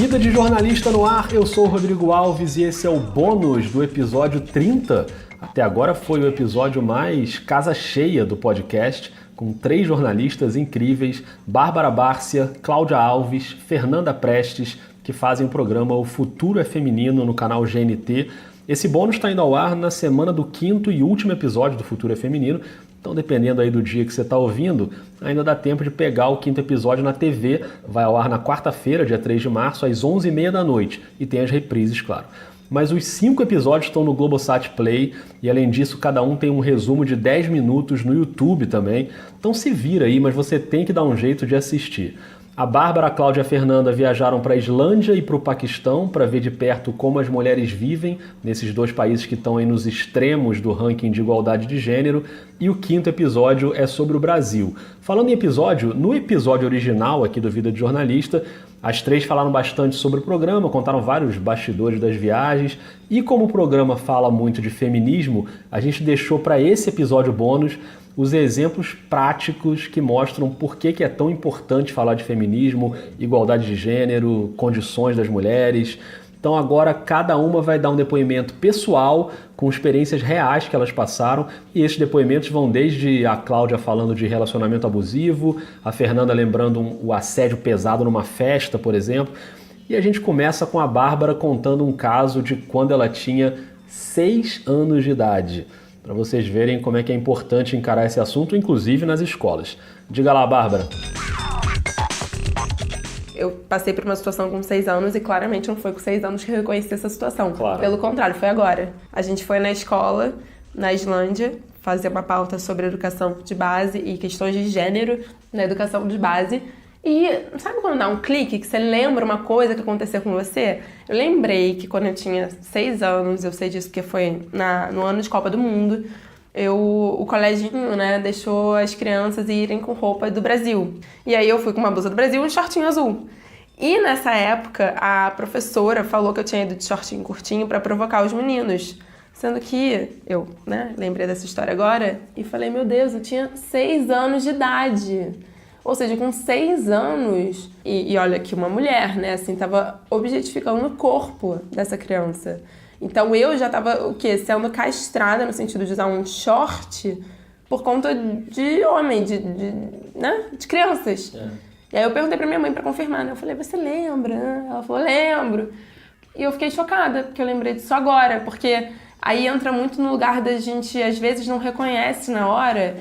Vida de Jornalista no ar, eu sou o Rodrigo Alves e esse é o bônus do episódio 30. Até agora foi o episódio mais casa cheia do podcast, com 3 jornalistas incríveis, Bárbara Bárcia, Cláudia Alves, Fernanda Prestes, que fazem o programa O Futuro é Feminino no canal GNT. Esse bônus está indo ao ar na semana do 5º e último episódio do Futuro é Feminino, então dependendo aí do dia que você está ouvindo, ainda dá tempo de pegar o 5º episódio na TV, vai ao ar na quarta-feira, dia 3 de março, às 11h30 da noite, e tem as reprises, claro. Mas os 5 episódios estão no Globosat Play, e além disso, cada um tem um resumo de 10 minutos no YouTube também, então se vira aí, mas você tem que dar um jeito de assistir. A Bárbara, a Cláudia e a Fernanda viajaram para a Islândia e para o Paquistão para ver de perto como as mulheres vivem nesses 2 países que estão aí nos extremos do ranking de igualdade de gênero. E o 5º episódio é sobre o Brasil. Falando em episódio, no episódio original aqui do Vida de Jornalista, as 3 falaram bastante sobre o programa, contaram vários bastidores das viagens. E como o programa fala muito de feminismo, a gente deixou para esse episódio bônus os exemplos práticos que mostram por que é tão importante falar de feminismo, igualdade de gênero, condições das mulheres. Então agora cada uma vai dar um depoimento pessoal com experiências reais que elas passaram, e esses depoimentos vão desde a Cláudia falando de relacionamento abusivo, a Fernanda lembrando o assédio pesado numa festa, por exemplo, e a gente começa com a Bárbara contando um caso de quando ela tinha 6 anos de idade. Para vocês verem como é que é importante encarar esse assunto, inclusive nas escolas. Diga lá, Bárbara. Eu passei por uma situação com 6 anos e claramente não foi com 6 anos que eu reconheci essa situação. Claro. Pelo contrário, foi agora. A gente foi na escola, na Islândia, fazer uma pauta sobre educação de base e questões de gênero na educação de base. E sabe quando dá um clique, que você lembra uma coisa que aconteceu com você? Eu lembrei que quando eu tinha 6 anos, eu sei disso porque foi no ano de Copa do Mundo, o coleginho, né, deixou as crianças irem com roupa do Brasil. E aí eu fui com uma blusa do Brasil e um shortinho azul. E nessa época, a professora falou que eu tinha ido de shortinho curtinho para provocar os meninos. Sendo que eu, né, lembrei dessa história agora e falei, meu Deus, eu tinha 6 anos de idade. Ou seja, com 6 anos, e olha que uma mulher, né, assim, tava objetificando o corpo dessa criança. Então eu já tava, o quê? Sendo castrada no sentido de usar um short por conta de homem, né, de crianças. É. E aí eu perguntei pra minha mãe pra confirmar, né, eu falei, você lembra? Ela falou, lembro. E eu fiquei chocada, porque eu lembrei disso agora, porque aí entra muito no lugar da gente, às vezes, não reconhece na hora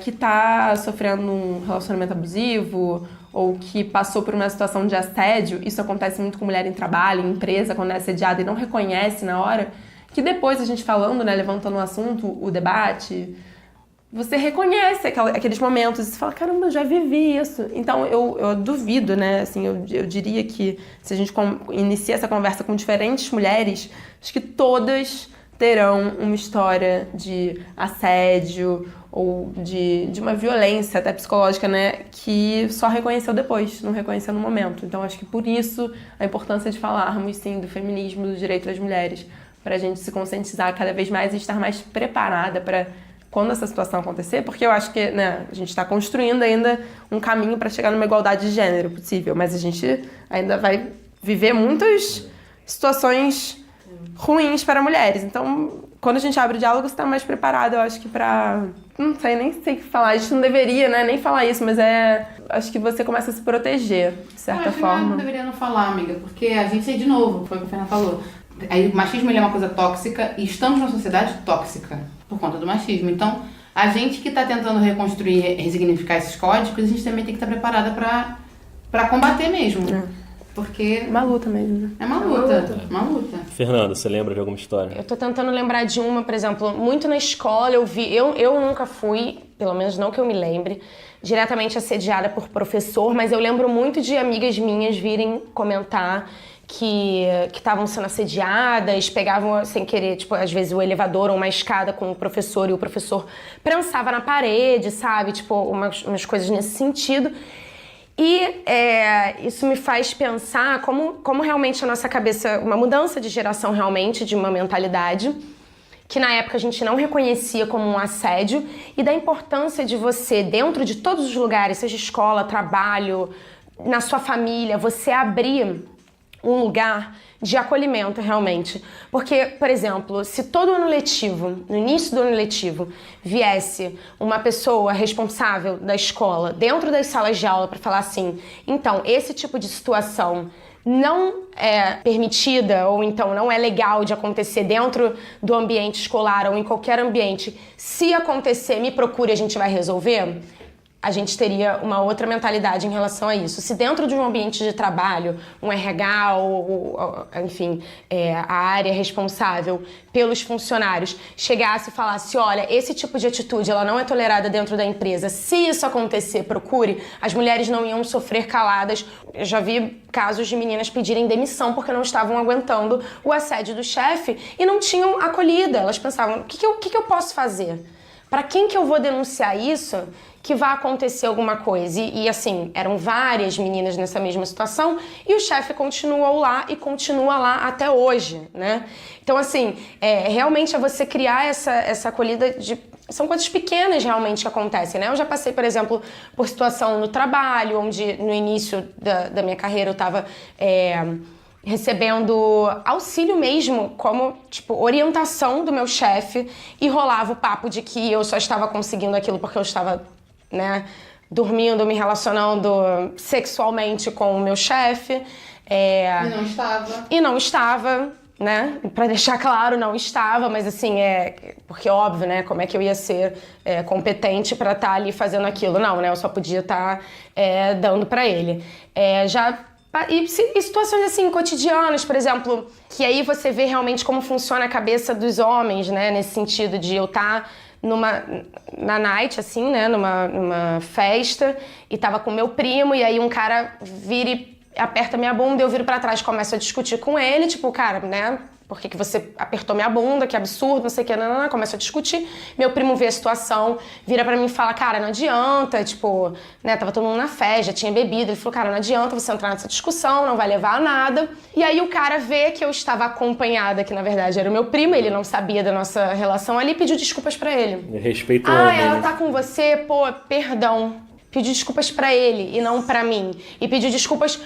que tá sofrendo um relacionamento abusivo ou que passou por uma situação de assédio. Isso acontece muito com mulher em trabalho, em empresa, quando é assediada e não reconhece na hora, que depois a gente falando, né, levantando o assunto, o debate, você reconhece aqueles momentos e você fala, caramba, eu já vivi isso. Então eu duvido, né, assim, eu diria que se a gente inicia essa conversa com diferentes mulheres, acho que todas terão uma história de assédio ou de uma violência até psicológica, né, que só reconheceu depois, não reconheceu no momento. Então acho que por isso a importância de falarmos, sim, do feminismo, do direito das mulheres, para a gente se conscientizar cada vez mais e estar mais preparada para quando essa situação acontecer, porque eu acho que, né, a gente está construindo ainda um caminho para chegar numa igualdade de gênero possível, mas a gente ainda vai viver muitas situações ruins para mulheres. Então, quando a gente abre o diálogo, você está mais preparado, eu acho que para... Não sei, nem sei o que falar. A gente não deveria, né, nem falar isso, mas acho que você começa a se proteger, de certa forma. Não deveria não falar, amiga, porque a gente, de novo, foi o que a Fernanda falou. Aí, o machismo ele é uma coisa tóxica e estamos numa sociedade tóxica por conta do machismo. Então, a gente que está tentando reconstruir, resignificar esses códigos, a gente também tem que estar preparada para combater mesmo. Porque... Uma luta mesmo, né? É uma luta. Fernanda, você lembra de alguma história? Eu tô tentando lembrar de uma, por exemplo, muito na escola eu vi... Eu nunca fui, pelo menos não que eu me lembre, diretamente assediada por professor, mas eu lembro muito de amigas minhas virem comentar que estavam sendo assediadas, pegavam sem querer, tipo, às vezes o elevador ou uma escada com o professor e o professor prensava na parede, sabe? Tipo, umas coisas nesse sentido. E isso me faz pensar como realmente a nossa cabeça, uma mudança de geração realmente, de uma mentalidade, que na época a gente não reconhecia como um assédio, e da importância de você, dentro de todos os lugares, seja escola, trabalho, na sua família, você abrir um lugar de acolhimento, realmente. Porque, por exemplo, se todo ano letivo, no início do ano letivo, viesse uma pessoa responsável da escola dentro das salas de aula para falar assim, então, esse tipo de situação não é permitida ou então não é legal de acontecer dentro do ambiente escolar ou em qualquer ambiente, se acontecer, me procure, a gente vai resolver, a gente teria uma outra mentalidade em relação a isso. Se dentro de um ambiente de trabalho, um RH ou enfim, a área responsável pelos funcionários chegasse e falasse, olha, esse tipo de atitude ela não é tolerada dentro da empresa, se isso acontecer, procure, as mulheres não iam sofrer caladas. Eu já vi casos de meninas pedirem demissão porque não estavam aguentando o assédio do chefe e não tinham acolhida. Elas pensavam, o que eu posso fazer? Para quem que eu vou denunciar isso que vai acontecer alguma coisa? E assim, eram várias meninas nessa mesma situação e o chefe continuou lá e continua lá até hoje, né? Então, assim, realmente é você criar essa acolhida de... São coisas pequenas realmente que acontecem, né? Eu já passei, por exemplo, por situação no trabalho, onde no início da minha carreira eu estava... recebendo auxílio mesmo, como, tipo, orientação do meu chefe, e rolava o papo de que eu só estava conseguindo aquilo porque eu estava, né, dormindo, me relacionando sexualmente com o meu chefe. E não estava, né? Pra deixar claro, não estava, mas assim, porque óbvio, né? Como é que eu ia ser competente pra estar ali fazendo aquilo? Não, né? Eu só podia estar dando pra ele. E situações assim, cotidianas, por exemplo, que aí você vê realmente como funciona a cabeça dos homens, né? Nesse sentido de eu estar na night, assim, né? Numa festa, e tava com meu primo, e aí um cara vira e aperta minha bunda, eu viro pra trás e começo a discutir com ele, tipo, cara, né? Por que você apertou minha bunda? Que absurdo, não sei o que, não, começa a discutir. Meu primo vê a situação, vira pra mim e fala, cara, não adianta, tipo, né, tava todo mundo na festa, já tinha bebido. Ele falou, cara, não adianta você entrar nessa discussão, não vai levar a nada. E aí o cara vê que eu estava acompanhada, que na verdade era o meu primo, ele não sabia da nossa relação ali, e pediu desculpas pra ele. Respeito o homem. Ela tá com você, pô, perdão. Pediu desculpas pra ele e não pra mim. E pediu desculpas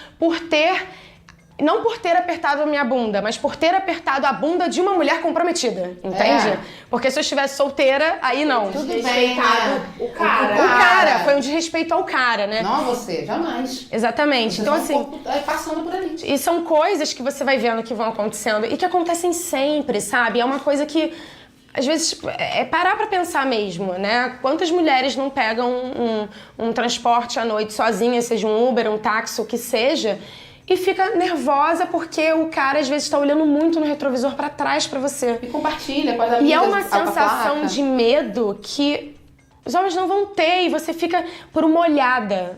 não por ter apertado a minha bunda, mas por ter apertado a bunda de uma mulher comprometida, entende? Porque se eu estivesse solteira, aí não. Tudo bem, o cara. O cara, foi um desrespeito ao cara, né? Não a você, jamais. Exatamente. Então, assim, passando por ali. E são coisas que você vai vendo que vão acontecendo e que acontecem sempre, sabe? É uma coisa que, às vezes, é parar pra pensar mesmo, né? Quantas mulheres não pegam um transporte à noite sozinha, seja um Uber, um táxi, o que seja, e fica nervosa porque o cara às vezes tá olhando muito no retrovisor pra trás pra você. E compartilha com as amigas. E é uma sensação de medo que os homens não vão ter, e você fica por uma olhada.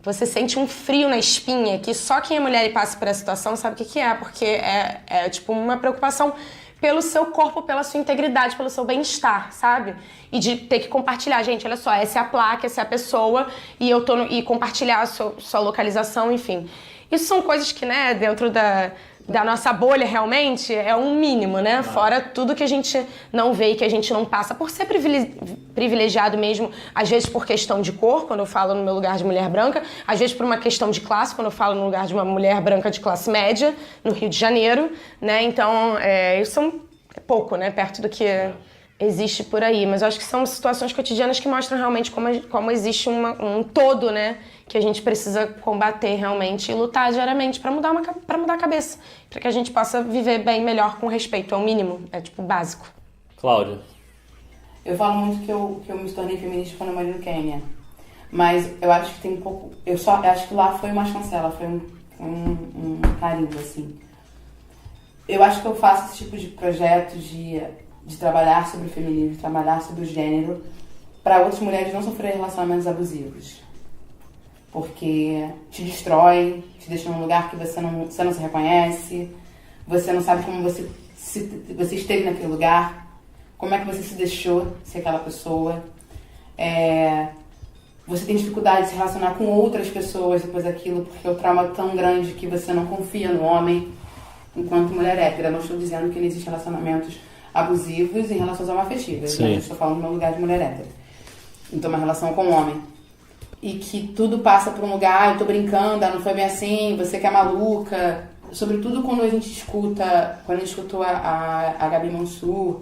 Você sente um frio na espinha que só quem é mulher e passa por essa situação sabe o que é, porque é tipo uma preocupação pelo seu corpo, pela sua integridade, pelo seu bem-estar, sabe? E de ter que compartilhar, gente, olha só, essa é a placa, essa é a pessoa, e compartilhar a sua localização, enfim. Isso são coisas que, né, dentro da nossa bolha, realmente, é um mínimo, né? Fora tudo que a gente não vê e que a gente não passa. Por ser privilegiado mesmo, às vezes por questão de cor, quando eu falo no meu lugar de mulher branca, às vezes por uma questão de classe, quando eu falo no lugar de uma mulher branca de classe média, no Rio de Janeiro, né? Então, isso é pouco, né? Perto do que existe por aí. Mas eu acho que são situações cotidianas que mostram realmente como existe um todo, né? Que a gente precisa combater realmente e lutar diariamente para mudar a cabeça. Para que a gente possa viver bem, melhor, com respeito. É o mínimo, é tipo básico. Cláudia. Eu falo muito que eu me tornei feminista quando eu morei no Quênia. Mas eu acho que tem um pouco... Eu acho que lá foi uma chancela, foi um carinho, assim. Eu acho que eu faço esse tipo de projeto de trabalhar sobre o feminismo, de trabalhar sobre o gênero, para outras mulheres não sofrerem relacionamentos abusivos. Porque te destrói, te deixa num lugar que você não se reconhece, você não sabe como você esteve naquele lugar, como é que você se deixou ser aquela pessoa. Você tem dificuldade de se relacionar com outras pessoas depois daquilo, porque o trauma é tão grande que você não confia no homem enquanto mulher hétera. Eu não estou dizendo que não existem relacionamentos abusivos em relações homoafetivas. Eu estou falando no meu lugar de mulher hétera. Então, uma relação com o homem. e que tudo passa por um lugar, eu tô brincando, não foi bem assim, você que é maluca. Sobretudo quando a gente escutou a Gabi Mansur,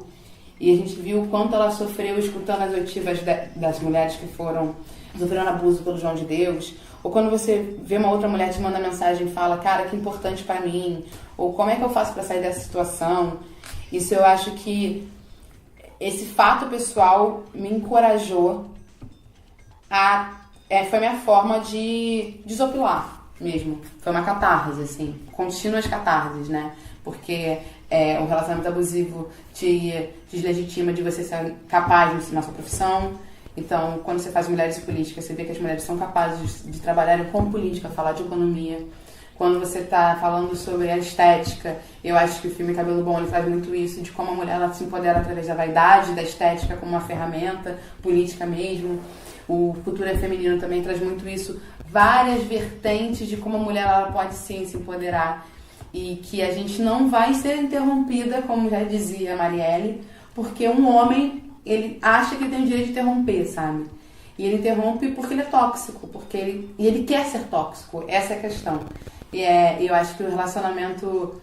e a gente viu o quanto ela sofreu escutando as oitivas das mulheres que sofreram abuso pelo João de Deus, ou quando você vê uma outra mulher te manda mensagem e fala, cara, que importante pra mim, ou como é que eu faço pra sair dessa situação. Isso eu acho que esse fato pessoal me encorajou foi minha forma de desopilar mesmo. Foi uma catarse, assim, contínuas catarses, né? Porque o relacionamento abusivo te deslegitima de você ser capaz na sua profissão. Então, quando você faz Mulheres e Política, você vê que as mulheres são capazes de trabalhar com política, falar de economia. Quando você está falando sobre a estética, eu acho que o filme Cabelo Bom ele traz muito isso, de como a mulher ela se empodera através da vaidade, da estética como uma ferramenta política mesmo. O Cultura Feminino também traz muito isso, várias vertentes de como a mulher ela pode sim se empoderar e que a gente não vai ser interrompida, como já dizia a Marielle, porque um homem, ele acha que ele tem o direito de interromper, sabe? E ele interrompe porque ele é tóxico, e ele quer ser tóxico, essa é a questão. E eu acho que o relacionamento,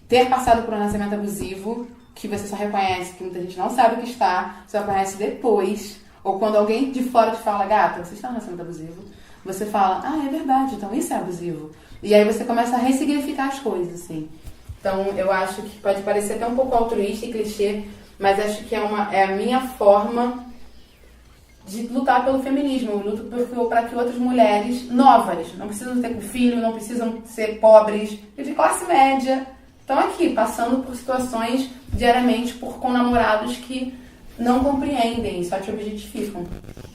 ter passado por um relacionamento abusivo, que você só reconhece, que muita gente não sabe que está, só reconhece depois, ou quando alguém de fora te fala, gata, você está num relacionamento abusivo, você fala, é verdade, então isso é abusivo. E aí você começa a ressignificar as coisas, assim. Então eu acho que pode parecer até um pouco altruísta e clichê, mas acho que é a minha forma de lutar pelo feminismo. Eu luto para que outras mulheres novas, não precisam ter filho, não precisam ser pobres, de classe média, estão aqui, passando por situações diariamente com namorados que não compreendem, só te objetificam.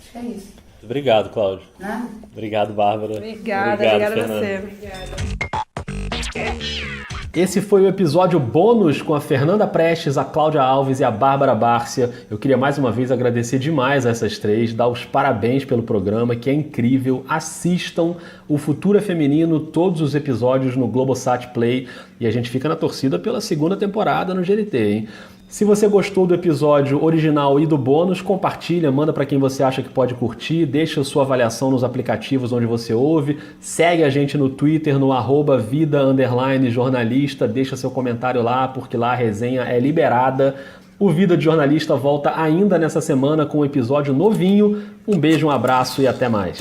Acho que é isso. Obrigado, Cláudio. Nada. Obrigado, Bárbara. Obrigada a você. Esse foi o episódio bônus com a Fernanda Prestes, a Cláudia Alves e a Bárbara Bárcia. Eu queria mais uma vez agradecer demais a essas três, dar os parabéns pelo programa, que é incrível. Assistam o Futuro é Feminino, todos os episódios no Globosat Play, e a gente fica na torcida pela segunda temporada no GNT, hein? Se você gostou do episódio original e do bônus, compartilha, manda para quem você acha que pode curtir, deixa sua avaliação nos aplicativos onde você ouve, segue a gente no Twitter, no @vida_jornalista, deixa seu comentário lá, porque lá a resenha é liberada. O Vida de Jornalista volta ainda nessa semana com um episódio novinho. Um beijo, um abraço e até mais.